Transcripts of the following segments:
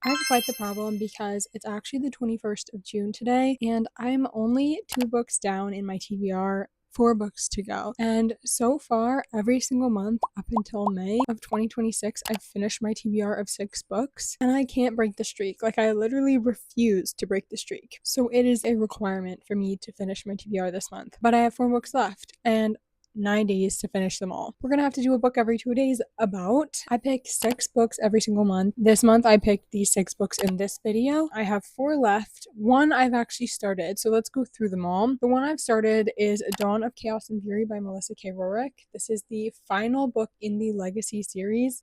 I have quite the problem because it's actually the 21st of June today, and I'm only 2 books down in my TBR. 4 books to go. And so far, every single month up until May of 2026, I've finished my TBR of 6 books, and I can't break the streak. Like, I literally refuse to break the streak. So it is a requirement for me to finish my TBR this month. But I have 4 books left, and 9 days to finish them all. We're gonna have to do a book every 2 days about. I pick 6 books every single month. This month I picked these 6 books in this video. I have 4 left. One I've actually started, so let's go through them all. The one I've started is Dawn of Chaos and Fury by Melissa K. Rorick. This is the final book in the Legacy series.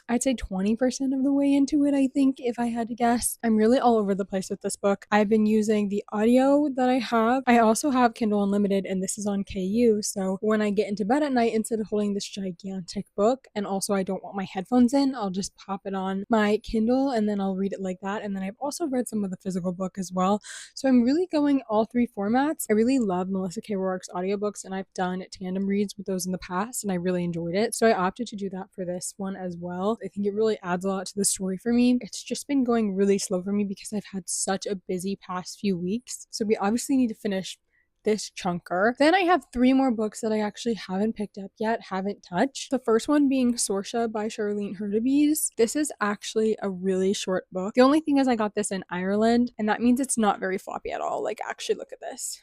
I'd say 20% of the way into it, I think, if I had to guess. I'm really all over the place with this book. I've been using the audio that I have. I also have Kindle Unlimited, and this is on KU, so when I get into bed at night, instead of holding this gigantic book, and also I don't want my headphones in, I'll just pop it on my Kindle, and then I'll read it like that. And then I've also read some of the physical book as well. So I'm really going all 3 formats. I really love Melissa K. Rorick's audiobooks, and I've done tandem reads with those in the past, and I really enjoyed it. So I opted to do that for this one as well. I think it really adds a lot to the story for me. It's just been going really slow for me because I've had such a busy past few weeks. So we obviously need to finish this chunker. Then I have 3 more books that I actually haven't picked up yet, haven't touched. The first one being Saoirse by Charlene Hurtubise. This is actually a really short book. The only thing is I got this in Ireland, and that means it's not very floppy at all. Like, actually look at this.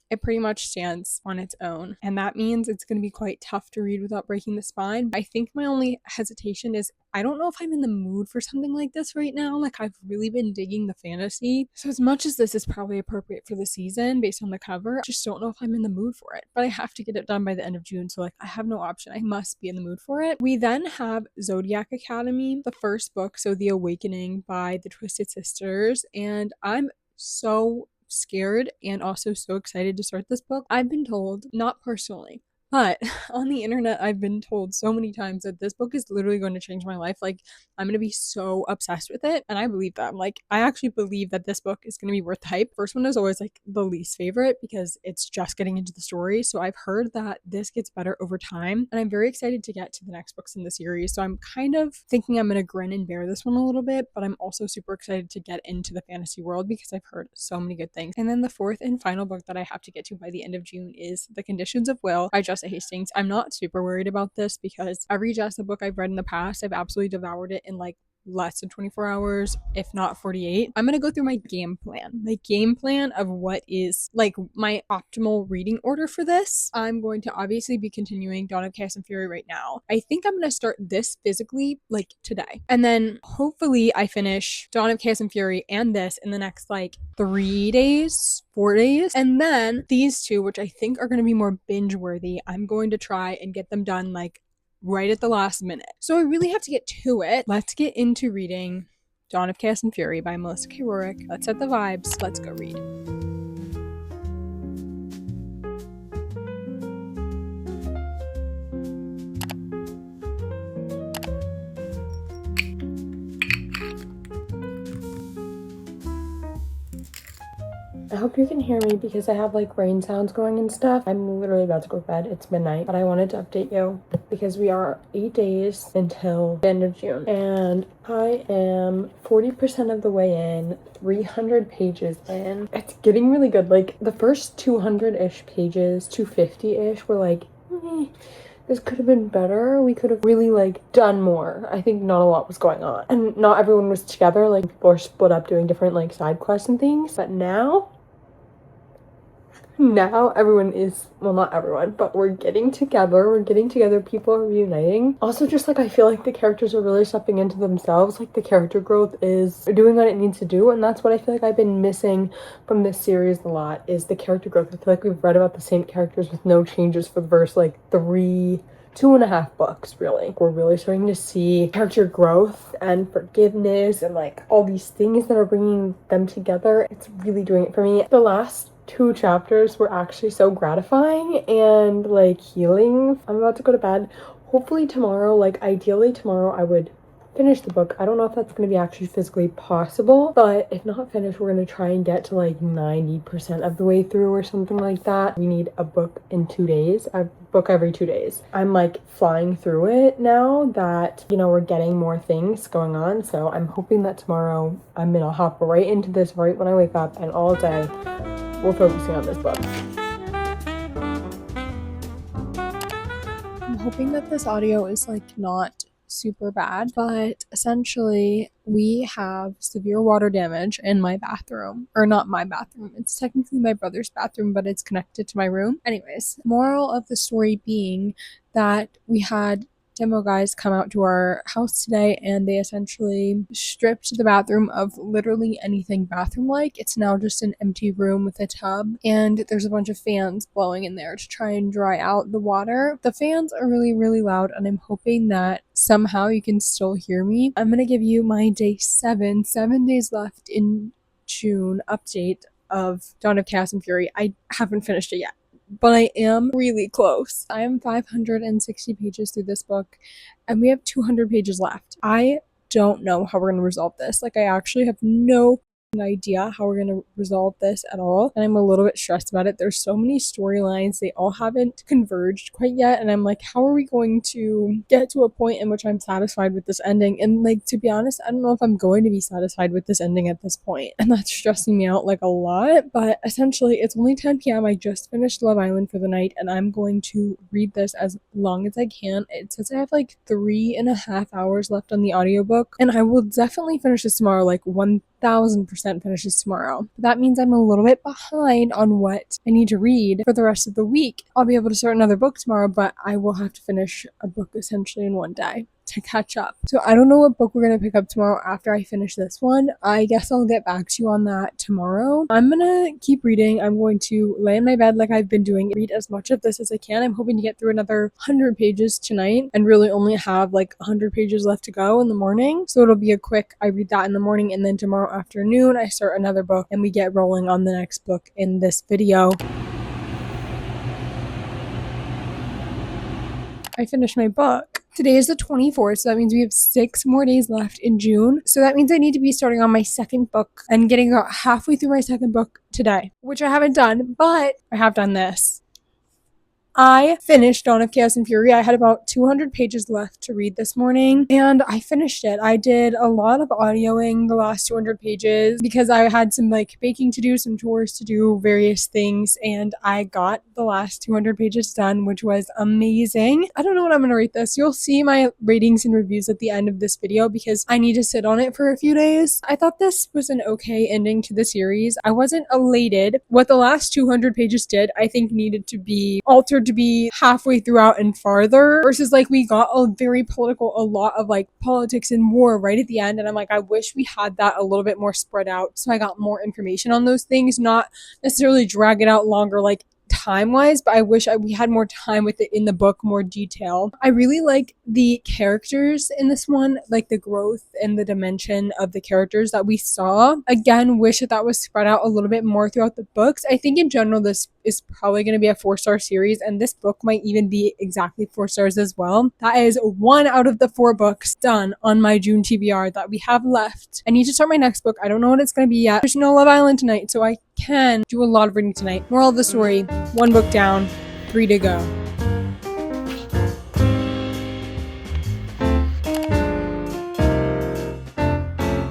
It pretty much stands on its own, and that means it's going to be quite tough to read without breaking the spine. I think my only hesitation is I don't know if I'm in the mood for something like this right now. Like, I've really been digging the fantasy, so as much as this is probably appropriate for the season based on the cover, I just don't know if I'm in the mood for it. But I have to get it done by the end of June, so like I have no option. I must be in the mood for it. We then have Zodiac Academy, the first book, so The Awakening by the Twisted Sisters, and I'm so scared and also so excited to start this book. I've been told, not personally, but on the internet, I've been told so many times that this book is literally going to change my life. Like, I'm going to be so obsessed with it. And I believe that. Like, I actually believe that this book is going to be worth the hype. First one is always like the least favorite because it's just getting into the story. So I've heard that this gets better over time. And I'm very excited to get to the next books in the series. So I'm kind of thinking I'm going to grin and bear this one a little bit. But I'm also super excited to get into the fantasy world because I've heard so many good things. And then the fourth and final book that I have to get to by the end of June is The Conditions of Will by Jessa Hastings. I'm not super worried about this because every Jessa book I've read in the past, I've absolutely devoured it in like less than 24 hours, if not 48. I'm gonna go through my game plan of what is like my optimal reading order for this. I'm going to obviously be continuing Dawn of Chaos and Fury right now. I think I'm gonna start this physically like today, and then hopefully I finish Dawn of Chaos and Fury and this in the next like 3 days, 4 days, and then these two, which I think are going to be more binge worthy, I'm going to try and get them done like right at the last minute. So I really have to get to it. Let's get into reading Dawn of Chaos and Fury by Melissa K. Rorick. Let's set the vibes. Let's go read. I hope you can hear me because I have like rain sounds going and stuff. I'm literally about to go to bed. It's midnight, but I wanted to update you because we are 8 days until the end of June, and I am 40% of the way in, 300 pages in. It's getting really good. Like the first 200-ish pages, 250-ish were like, this could have been better. We could have really like done more. I think not a lot was going on, and not everyone was together. Like people are split up doing different like side quests and things. But now everyone is, well, not everyone, but we're getting together, people are reuniting. Also, just like I feel like the characters are really stepping into themselves. Like the character growth is doing what it needs to do, and that's what I feel like I've been missing from this series a lot, is the character growth. I feel like we've read about the same characters with no changes for the first like 2.5 books, really. We're really starting to see character growth and forgiveness and like all these things that are bringing them together. It's really doing it for me. The last 2 chapters were actually so gratifying and like healing. I'm about to go to bed. Hopefully tomorrow, like ideally tomorrow, I would finish the book. I don't know if that's going to be actually physically possible, but if not finished, we're going to try and get to like 90% of the way through or something like that. We need a book in 2 days. I book every 2 days. I'm like flying through it now that, you know, we're getting more things going on. So I'm hoping that tomorrow I'm gonna hop right into this right when I wake up, and all day we're focusing on this book. I'm hoping that this audio is like not super bad, but essentially we have severe water damage in my bathroom, or not my bathroom, it's technically my brother's bathroom, but it's connected to my room. Anyways, moral of the story being that we had demo guys come out to our house today, and they essentially stripped the bathroom of literally anything bathroom like. It's now just an empty room with a tub, and there's a bunch of fans blowing in there to try and dry out the water. The fans are really, really loud, and I'm hoping that somehow you can still hear me. I'm gonna give you my day 7 days left in June update of Dawn of Chaos and Fury. I haven't finished it yet, but I am really close. I am 560 pages through this book, and we have 200 pages left. I don't know how we're going to resolve this. Like, I actually have no idea how we're going to resolve this at all, and I'm a little bit stressed about it. There's so many storylines, they all haven't converged quite yet, and I'm like, how are we going to get to a point in which I'm satisfied with this ending? And like, to be honest, I don't know if I'm going to be satisfied with this ending at this point, and that's stressing me out like a lot. But essentially, it's only 10 p.m. I just finished Love Island for the night, and I'm going to read this as long as I can. It says I have like 3.5 hours left on the audiobook, and I will definitely finish this tomorrow, like 1,000% finishes tomorrow. That means I'm a little bit behind on what I need to read for the rest of the week. I'll be able to start another book tomorrow, but I will have to finish a book essentially in one day to catch up. So I don't know what book we're going to pick up tomorrow after I finish this one. I guess I'll get back to you on that tomorrow. I'm going to keep reading. I'm going to lay in my bed like I've been doing, read as much of this as I can. I'm hoping to get through another 100 pages tonight and really only have like 100 pages left to go in the morning. So it'll be a quick, I read that in the morning, and then tomorrow afternoon I start another book and we get rolling on the next book in this video. I finished my book. Today is the 24th, so that means we have 6 more days left in June. So that means I need to be starting on my second book and getting about halfway through my second book today, which I haven't done, but I have done this. I finished Dawn of Chaos and Fury. I had about 200 pages left to read this morning, and I finished it. I did a lot of audioing the last 200 pages because I had some like baking to do, some chores to do, various things, and I got the last 200 pages done, which was amazing. I don't know what I'm going to rate this. You'll see my ratings and reviews at the end of this video because I need to sit on it for a few days. I thought this was an okay ending to the series. I wasn't elated. What the last 200 pages did, I think needed to be altered to be halfway throughout and farther, versus like we got a very political, a lot of like politics and war right at the end, and I'm like, I wish we had that a little bit more spread out so I got more information on those things, not necessarily drag it out longer like time-wise, but I wish we had more time with it in the book, more detail. I really like the characters in this one, like the growth and the dimension of the characters that we saw. Again, wish that was spread out a little bit more throughout the books. I think in general this is probably going to be a 4-star series, and this book might even be exactly 4 stars as well. That is 1 out of the 4 books done on my June TBR that we have left. I need to start my next book. I don't know what it's going to be yet. There's no Love Island tonight, so I can do a lot of reading tonight. Moral of the story, 1 book down, 3 to go.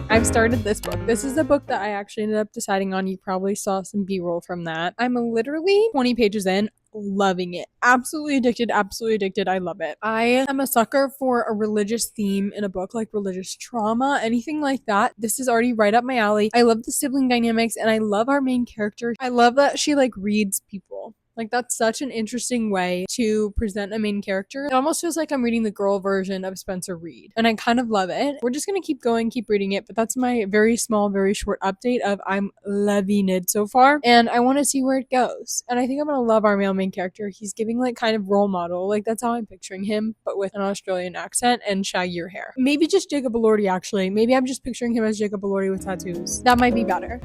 I've started this book. This is the book that I actually ended up deciding on. You probably saw some B-roll from that. I'm literally 20 pages in, loving it. Absolutely addicted, absolutely addicted. I love it. I am a sucker for a religious theme in a book, like religious trauma, anything like that. This is already right up my alley. I love the sibling dynamics, and I love our main character. I love that she like reads people. Like, that's such an interesting way to present a main character. It almost feels like I'm reading the girl version of Spencer Reid, and I kind of love it. We're just gonna keep going, keep reading it, but that's my very small, very short update of I'm loving it so far, and I want to see where it goes. And I think I'm gonna love our male main character. He's giving like kind of role model, like that's how I'm picturing him, but with an Australian accent and shaggier hair. Maybe just Jacob Elordi, actually. Maybe I'm just picturing him as Jacob Elordi with tattoos. That might be better.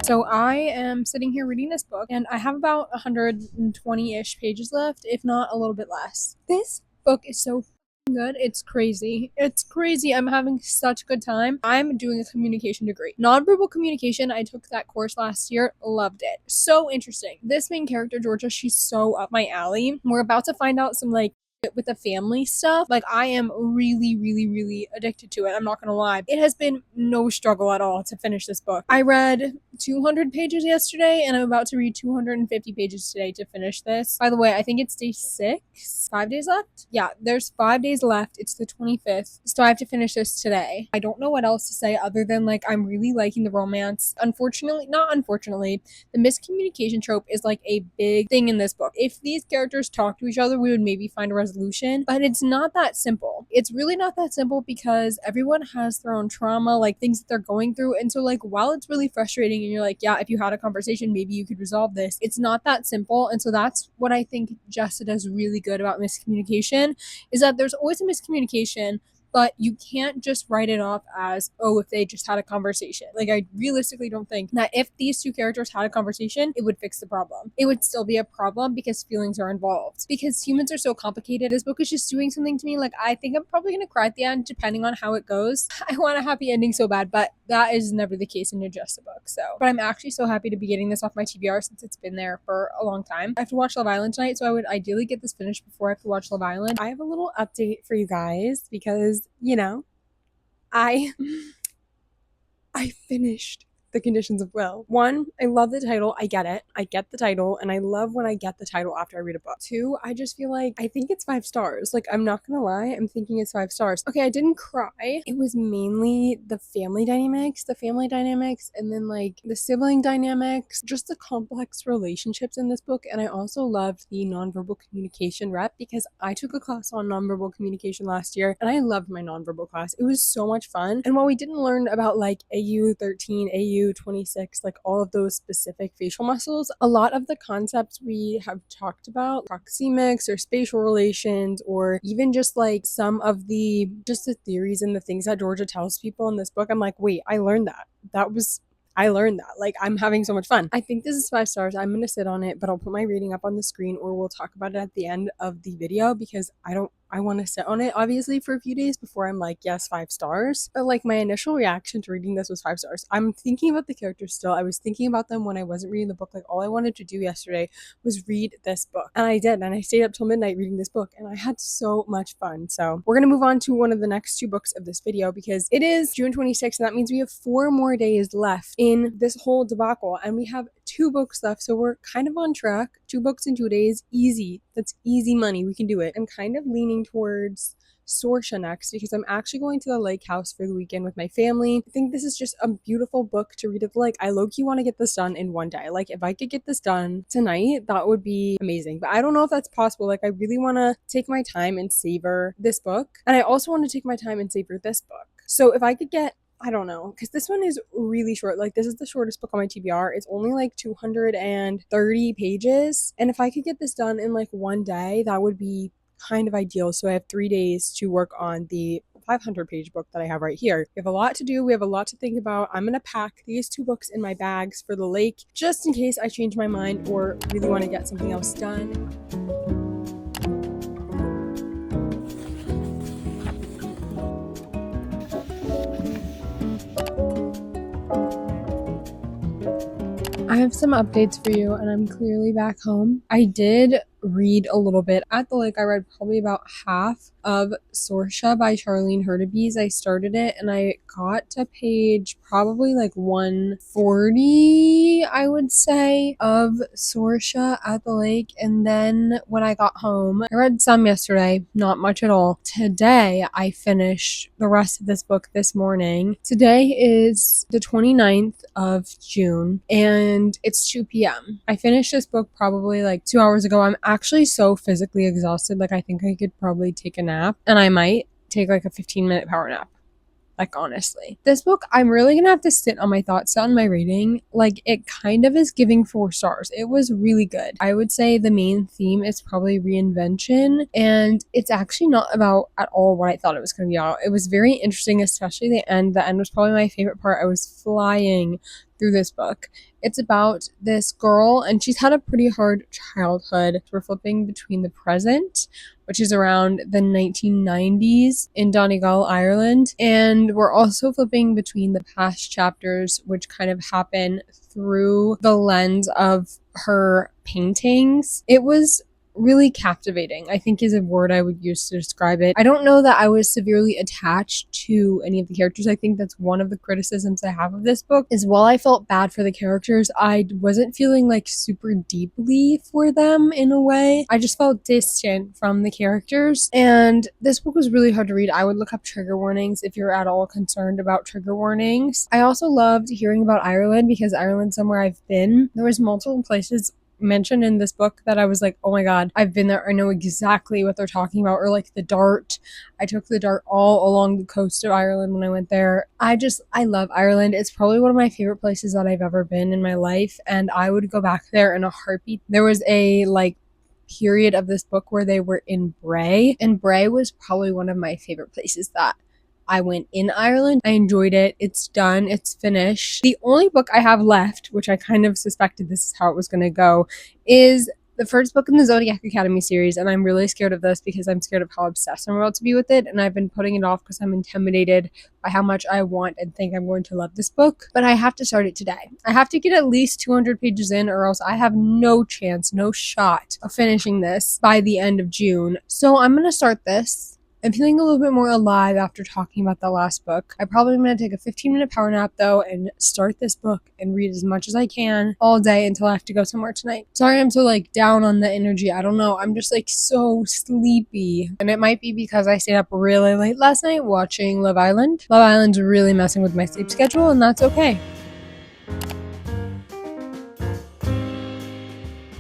So I am sitting here reading this book, and I have about 120-ish pages left, if not a little bit less. This book is so good. It's crazy. It's crazy. I'm having such a good time. I'm doing a communication degree. Nonverbal communication. I took that course last year. Loved it. So interesting. This main character, Georgia, she's so up my alley. We're about to find out some with the family stuff. Like, I am really, really, really addicted to it. I'm not gonna lie. It has been no struggle at all to finish this book. I read 200 pages yesterday, and I'm about to read 250 pages today to finish this. By the way, I think it's day 6. 5 days left? Yeah, there's 5 days left. It's the 25th. So I have to finish this today. I don't know what else to say other than, like, I'm really liking the romance. Not unfortunately, the miscommunication trope is like a big thing in this book. If these characters talk to each other, we would maybe find a resolution, but it's not that simple. It's really not that simple because everyone has their own trauma, like things that they're going through. And so, like, while it's really frustrating and you're like, yeah, if you had a conversation, maybe you could resolve this, it's not that simple. And so that's what I think Jessa does really good about miscommunication, is that there's always a miscommunication, but you can't just write it off as, oh, if they just had a conversation. Like, I realistically don't think that if these two characters had a conversation, it would fix the problem. It would still be a problem because feelings are involved. Because humans are so complicated. This book is just doing something to me. Like, I think I'm probably going to cry at the end, depending on how it goes. I want a happy ending so bad, but that is never the case in a Just book. But I'm actually so happy to be getting this off my TBR since it's been there for a long time. I have to watch Love Island tonight, so I would ideally get this finished before I have to watch Love Island. I have a little update for you guys because, I finished The Conditions of Will. 1, I love the title. I get it. I get the title, and I love when I get the title after I read a book. 2, I just feel like I think it's 5 stars. Like, I'm not gonna lie, I'm thinking it's 5 stars. Okay, I didn't cry. It was mainly the family dynamics, and then like the sibling dynamics, just the complex relationships in this book. And I also loved the nonverbal communication rep because I took a class on nonverbal communication last year, and I loved my nonverbal class. It was so much fun. And while we didn't learn about like AU13, AU26, like all of those specific facial muscles, a lot of the concepts we have talked about, proxemics or spatial relations, or even just like some of the theories and the things that Georgia tells people in this book, I'm like, wait, I learned that. I learned that. Like, I'm having so much fun. I think this is 5 stars. I'm going to sit on it, but I'll put my rating up on the screen, or we'll talk about it at the end of the video because I want to sit on it obviously for a few days before I'm like, yes, 5 stars. But like, my initial reaction to reading this was 5 stars. I'm thinking about the characters still. I was thinking about them when I wasn't reading the book. Like, all I wanted to do yesterday was read this book. And I did. And I stayed up till midnight reading this book, and I had so much fun. So we're going to move on to one of the next 2 books of this video because it is June 26th, and that means we have 4 more days left in this whole debacle, and we have 2 books left, so we're kind of on track. 2 books in 2 days, easy. That's easy money. We can do it. I'm kind of leaning towards saoirse next because I'm actually going to the lake house for the weekend with my family. I think this is just a beautiful book to read at the lake. I low-key want to get this done in one day. Like, if I could get this done tonight, that would be amazing. But I don't know if that's possible. Like, I really want to take my time and savor this book, and I also want to take my time and savor this book. So if I could get, I don't know, because this one is really short. Like, this is the shortest book on my TBR. It's only like 230 pages. And if I could get this done in like one day, that would be kind of ideal. So I have 3 days to work on the 500-page book that I have right here. We have a lot to do. We have a lot to think about. I'm going to pack these 2 books in my bags for the lake just in case I change my mind or really want to get something else done. I have some updates for you, and I'm clearly back home. I did read a little bit at the lake. I read probably about half of saoirse by Charlene Hurtubise. I started it and I got to page probably like 140, I would say, of saoirse at the lake. And then when I got home, I read some yesterday, not much at all. Today, I finished the rest of this book this morning. Today is the 29th of June, and it's 2 p.m. I finished this book probably like 2 hours ago. I'm actually so physically exhausted. Like, I think I could probably take a nap, and I might take like a 15-minute power nap. Like, honestly, this book, I'm really gonna have to sit on my thoughts on my rating. Like, it kind of is giving 4 stars. It was really good. I would say the main theme is probably reinvention, and it's actually not about at all what I thought it was gonna be about. It was very interesting, especially the end. The end was probably my favorite part. I was flying through this book. It's about this girl, and she's had a pretty hard childhood. We're flipping between the present, which is around the 1990s in Donegal, Ireland, and we're also flipping between the past chapters, which kind of happen through the lens of her paintings. It was really captivating, I think is a word I would use to describe it. I don't know that I was severely attached to any of the characters. I think that's one of the criticisms I have of this book, is while I felt bad for the characters, I wasn't feeling like super deeply for them in a way. I just felt distant from the characters, and this book was really hard to read. I would look up trigger warnings if you're at all concerned about trigger warnings. I also loved hearing about Ireland because Ireland's somewhere I've been. There was multiple places mentioned in this book that I was like, oh my god, I've been there, I know exactly what they're talking about. Or like the Dart, I took the Dart all along the coast of Ireland when I went there. I love Ireland. It's probably one of my favorite places that I've ever been in my life, and I would go back there in a heartbeat. There was a period of this book where they were in Bray, and Bray was probably one of my favorite places that I went in Ireland. I enjoyed it. It's done. It's finished. The only book I have left, which I kind of suspected this is how it was going to go, is the first book in the Zodiac Academy series, and I'm really scared of this because I'm scared of how obsessed I'm about to be with it, and I've been putting it off because I'm intimidated by how much I want and think I'm going to love this book. But I have to start it today. I have to get at least 200 pages in, or else I have no chance, no shot of finishing this by the end of June. So I'm going to start this. I'm feeling a little bit more alive after talking about the last book. I probably am going to take a 15-minute power nap though and start this book and read as much as I can all day until I have to go somewhere tonight. Sorry I'm so down on the energy. I don't know. I'm just so sleepy. And it might be because I stayed up really late last night watching Love Island. Love Island's really messing with my sleep schedule, and that's okay.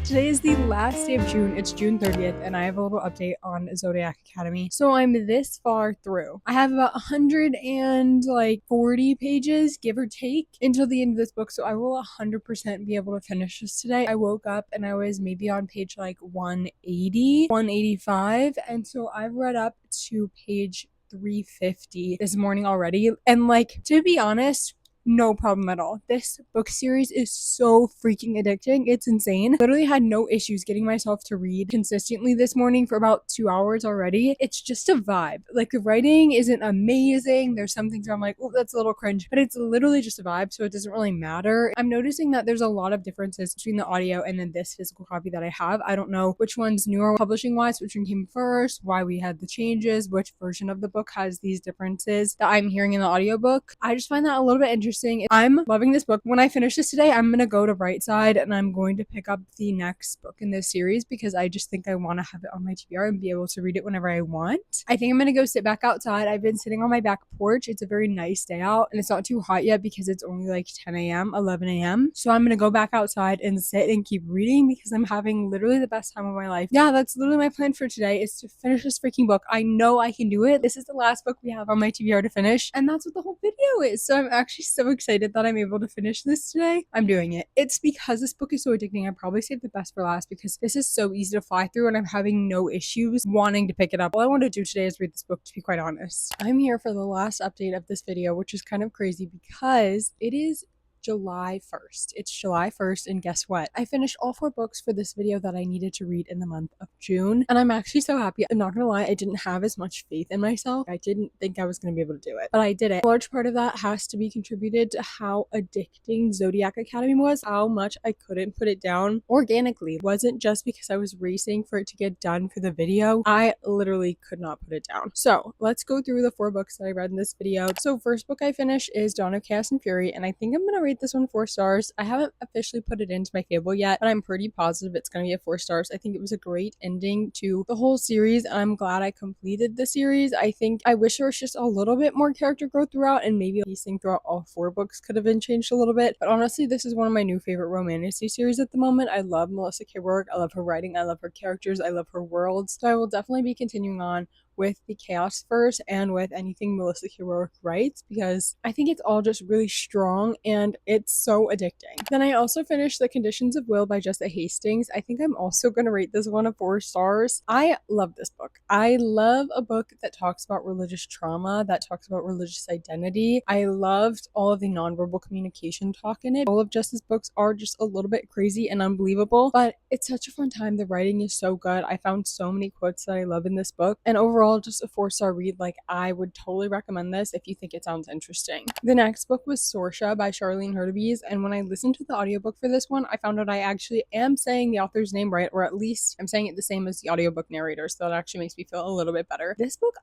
Today is the last day of June. It's June 30th, and I have a little update on Zodiac Academy. So I'm this far through. I have about 140 pages, give or take, until the end of this book, so I will 100% be able to finish this today. I woke up and I was maybe on page 180, 185, and so I've read up to page 350 this morning already. And to be honest, no problem at all. This book series is so freaking addicting. It's insane. Literally had no issues getting myself to read consistently this morning for about 2 hours already. It's just a vibe. The writing isn't amazing. There's some things where I'm oh, that's a little cringe, but it's literally just a vibe, so it doesn't really matter. I'm noticing that there's a lot of differences between the audio and then this physical copy that I have. I don't know which one's newer publishing wise, which one came first, why we had the changes, which version of the book has these differences that I'm hearing in the audiobook. I just find that a little bit interesting. I'm loving this book. When I finish this today, I'm gonna go to Right Side and I'm going to pick up the next book in this series because I just think I want to have it on my TBR and be able to read it whenever I want. I think I'm gonna go sit back outside. I've been sitting on my back porch. It's a very nice day out and it's not too hot yet because it's only 10 a.m., 11 a.m. So I'm gonna go back outside and sit and keep reading because I'm having literally the best time of my life. Yeah, that's literally my plan for today, is to finish this freaking book. I know I can do it. This is the last book we have on my TBR to finish, and that's what the whole video is. So I'm actually so excited that I'm able to finish this today. I'm doing it. It's because this book is so addicting. I probably saved the best for last because this is so easy to fly through and I'm having no issues wanting to pick it up. All I want to do today is read this book, to be quite honest. I'm here for the last update of this video, which is kind of crazy because it is July 1st. It's July 1st, and guess what? I finished all 4 books for this video that I needed to read in the month of June, and I'm actually so happy. I'm not gonna lie, I didn't have as much faith in myself. I didn't think I was gonna be able to do it, but I did it. A large part of that has to be contributed to how addicting Zodiac Academy was, how much I couldn't put it down organically. It wasn't just because I was racing for it to get done for the video. I literally could not put it down. So let's go through the 4 books that I read in this video. So first book I finished is Dawn of Chaos and Fury, and I think I'm gonna rate this one 4 stars. I haven't officially put it into my Fable yet, but I'm pretty positive it's going to be a 4 stars. I think it was a great ending to the whole series. I'm glad I completed the series. I think I wish there was just a little bit more character growth throughout, and maybe piecing throughout all 4 books could have been changed a little bit. But honestly, this is one of my new favorite romantasy series at the moment. I love Melissa K. Rourke. I love her writing. I love her characters. I love her world. So I will definitely be continuing on with the Chaos Verse and with anything Melissa Heroic writes, because I think it's all just really strong and it's so addicting. Then I also finished The Conditions of Will by Jessa Hastings. I think I'm also going to rate this one a 4 stars. I love this book. I love a book that talks about religious trauma, that talks about religious identity. I loved all of the nonverbal communication talk in it. All of Jessa's books are just a little bit crazy and unbelievable, but it's such a fun time. The writing is so good. I found so many quotes that I love in this book, and overall just a 4-star read. Like, I would totally recommend this if you think it sounds interesting. The next book was Saoirse by Charlene Hurtubise, and when I listened to the audiobook for this one, I found out I actually am saying the author's name right, or at least I'm saying it the same as the audiobook narrator, so that actually makes me feel a little bit better. This book,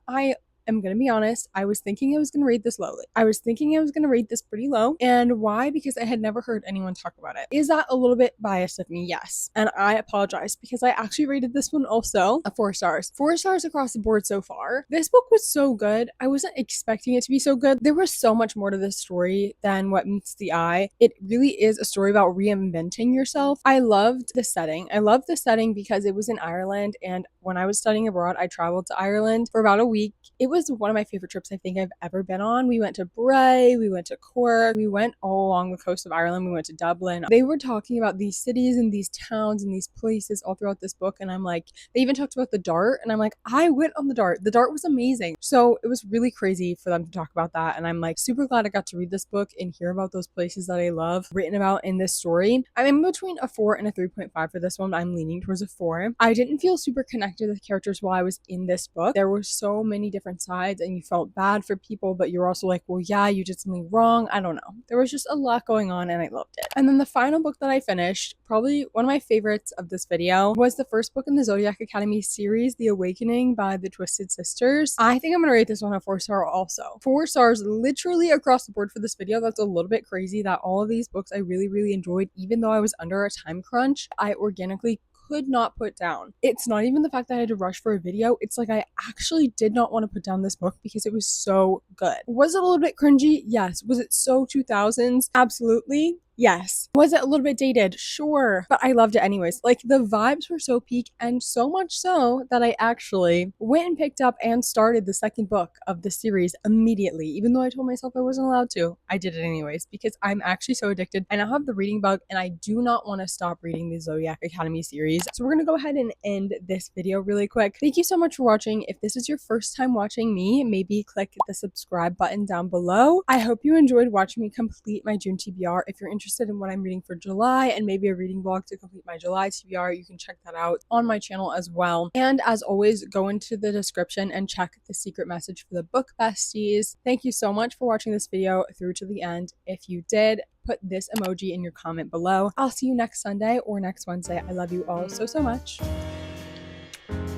I'm gonna be honest, I was thinking I was gonna rate this lowly. I was thinking I was gonna rate this pretty low. And why? Because I had never heard anyone talk about it. Is that a little bit biased of me? Yes. And I apologize, because I actually rated this one also a 4 stars. 4 stars across the board so far. This book was so good. I wasn't expecting it to be so good. There was so much more to this story than what meets the eye. It really is a story about reinventing yourself. I loved the setting. I loved the setting because it was in Ireland, and when I was studying abroad, I traveled to Ireland for about a week. It was one of my favorite trips I think I've ever been on. We went to Bray, we went to Cork, we went all along the coast of Ireland, we went to Dublin. They were talking about these cities and these towns and these places all throughout this book, and I'm like, they even talked about the Dart, and I'm like, I went on the Dart. The Dart was amazing. So it was really crazy for them to talk about that, and I'm like super glad I got to read this book and hear about those places that I love written about in this story. I'm in between a 4 and a 3.5 for this one, but I'm leaning towards a 4. I didn't feel super connected with characters while I was in this book. There were so many different sides, and you felt bad for people, but you're also like, well, yeah, you did something wrong. I don't know. There was just a lot going on, and I loved it. And then the final book that I finished, probably one of my favorites of this video, was the first book in the Zodiac Academy series, The Awakening by the Twisted Sisters. I think I'm gonna rate this one a 4-star also. 4 stars literally across the board for this video. That's a little bit crazy that all of these books I really enjoyed, even though I was under a time crunch, I organically could not put down. It's not even the fact that I had to rush for a video. It's like I actually did not want to put down this book because it was so good. Was it a little bit cringy? Yes. Was it so 2000s? Absolutely. Yes. Was it a little bit dated? Sure. But I loved it anyways. Like, the vibes were so peak, and so much so that I actually went and picked up and started the second book of the series immediately. Even though I told myself I wasn't allowed to, I did it anyways because I'm actually so addicted. I now have the reading bug, and I do not want to stop reading the Zodiac Academy series. So we're going to go ahead and end this video really quick. Thank you so much for watching. If this is your first time watching me, maybe click the subscribe button down below. I hope you enjoyed watching me complete my June TBR. If you're interested in what I'm reading for July and maybe a reading vlog to complete my July TBR, you can check that out on my channel as well. And as always, go into the description and check the secret message for the book besties. Thank you so much for watching this video through to the end. If you did, put this emoji in your comment below. I'll see you next Sunday or next Wednesday. I love you all so much.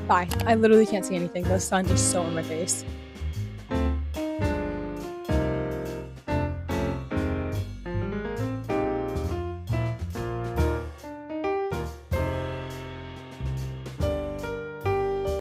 Bye. I literally can't see anything. The sun is so in my face.